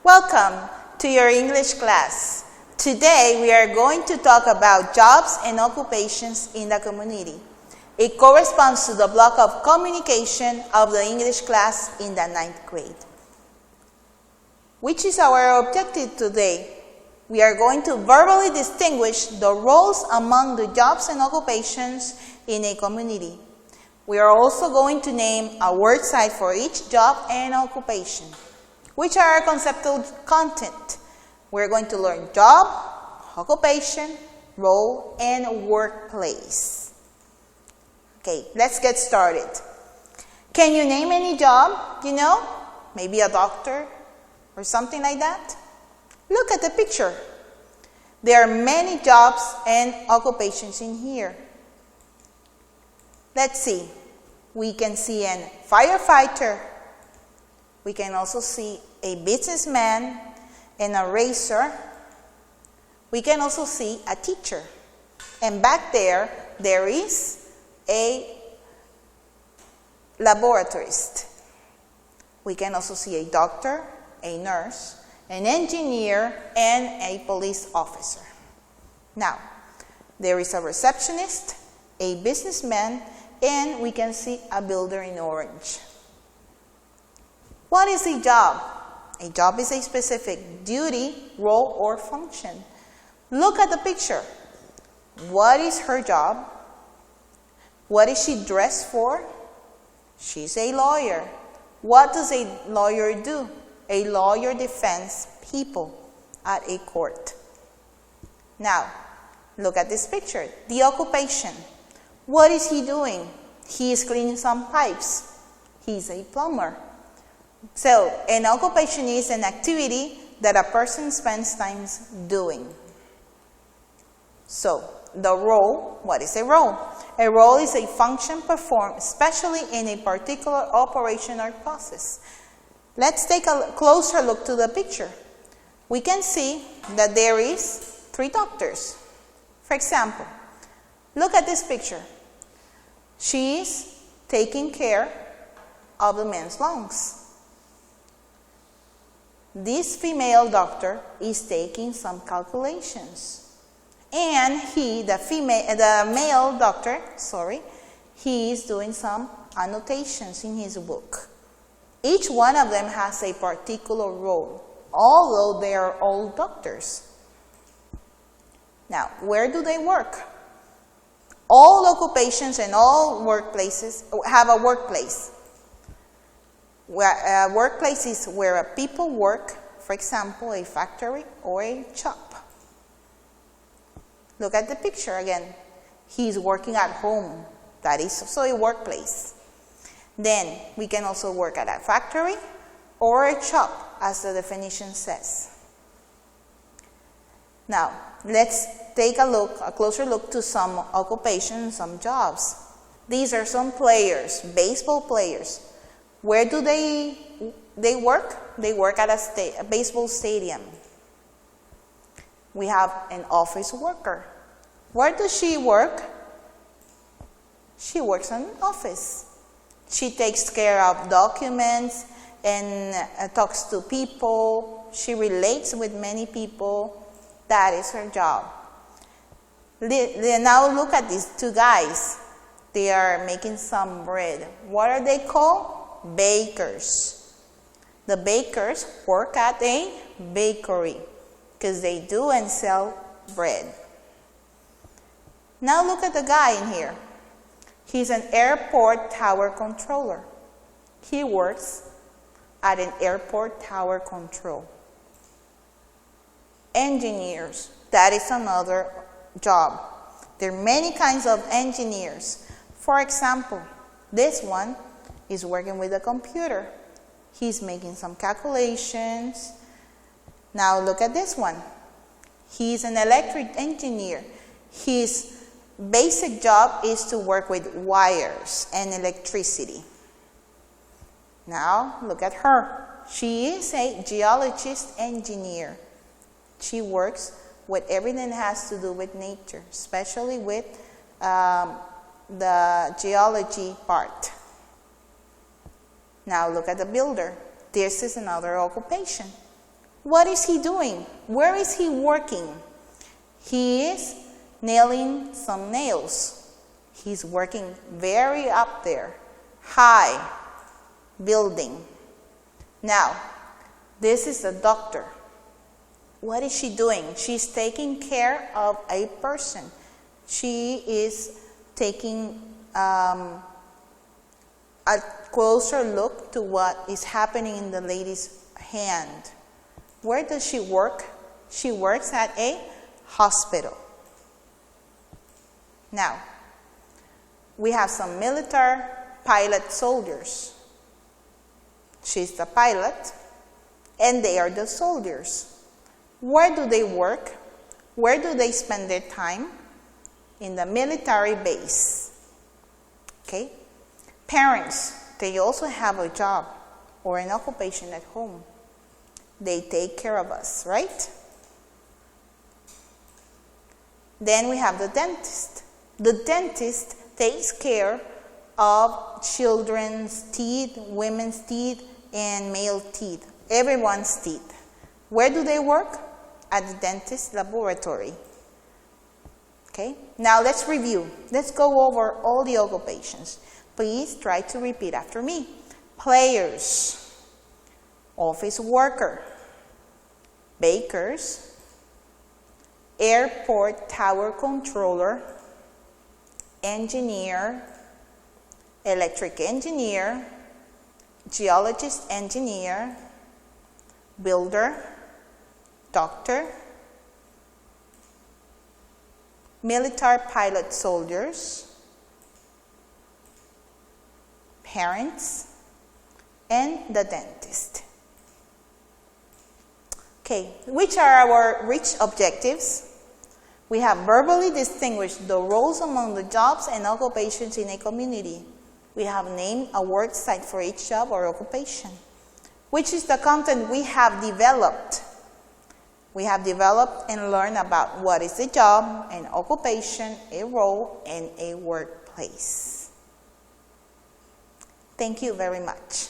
Welcome to your English class. Today we are going to talk about jobs and occupations in the community. It corresponds to the block of communication of the English class in the 9th grade. Which is our objective today? We are going to verbally distinguish the roles among the jobs and occupations in a community. We are also going to name a word side for each job and occupation, which are our conceptual content. We're going to learn job, occupation, role, and workplace. Okay, let's get started. Can you name any job, Maybe a doctor or something like that? Look at the picture. There are many jobs and occupations in here. Let's see. We can see a firefighter. We can also see a businessman and a racer. We can also see a teacher. And back there is a laboratorist. We can also see a doctor, a nurse, an engineer, and a police officer. Now, there is a receptionist, a businessman, and we can see a builder in orange. What is a job? A job is a specific duty, role, or function. Look at the picture. What is her job? What is she dressed for? She's a lawyer. What does a lawyer do? A lawyer defends people at a court. Now, look at this picture. The occupation. What is he doing? He is cleaning some pipes. He's a plumber. So, an occupation is an activity that a person spends time doing. So, the role, what is a role? A role is a function performed, especially in a particular operation or process. Let's take a closer look to the picture. We can see that there is 3 doctors. For example, look at this picture. She is taking care of the man's lungs. This female doctor is taking some calculations. And the male doctor, he is doing some annotations in his book. Each one of them has a particular role, although they are all doctors. Now, where do they work? All occupations and all workplaces have a workplace. A workplace is where people work, for example, a factory or a shop. Look at the picture again. He's working at home. That is also a workplace. Then we can also work at a factory or a shop, as the definition says. Now, let's take a closer look to some occupations, some jobs. These are some players, baseball players. Where do they work? They work at a baseball stadium. We have an office worker. Where does she work? She works in an office. She takes care of documents and talks to people. She relates with many people. That is her job. Now look at these 2 guys. They are making some bread. What are they called? Bakers. The bakers work at a bakery because they do and sell bread. Now look at the guy in here. He's an airport tower controller. He works at an airport tower control. Engineers, that is another job. There are many kinds of engineers. For example, this one is working with a computer. He's making some calculations. Now look at this one. He's an electric engineer. His basic job is to work with wires and electricity. Now look at her. She is a geologist engineer. She works with everything that has to do with nature, especially with the geology part. Now look at the builder. This is another occupation. What is he doing? Where is he working? He is nailing some nails. He's working very up there, high building. Now, this is a doctor. What is she doing? She's taking care of a person. She is taking a closer look to what is happening in the lady's hand. Where does she work? She works at a hospital. Now, we have some military pilot soldiers. She's the pilot, and they are the soldiers. Where do they work? Where do they spend their time? In the military base. Okay? Parents, they also have a job or an occupation at home. They take care of us, right? Then we have the dentist. The dentist takes care of children's teeth, women's teeth, and male teeth. Everyone's teeth. Where do they work? At the dentist laboratory. Okay? Now let's review. Let's go over all the occupations. Please try to repeat after me. Players, office worker, bakers, airport tower controller, engineer, electric engineer, geologist engineer, builder, doctor, military pilot soldiers, parents, and the dentist. Okay, which are our rich objectives? We have verbally distinguished the roles among the jobs and occupations in a community. We have named a work site for each job or occupation. Which is the content we have developed? We have developed and learned about what is a job, an occupation, a role, and a workplace. Thank you very much.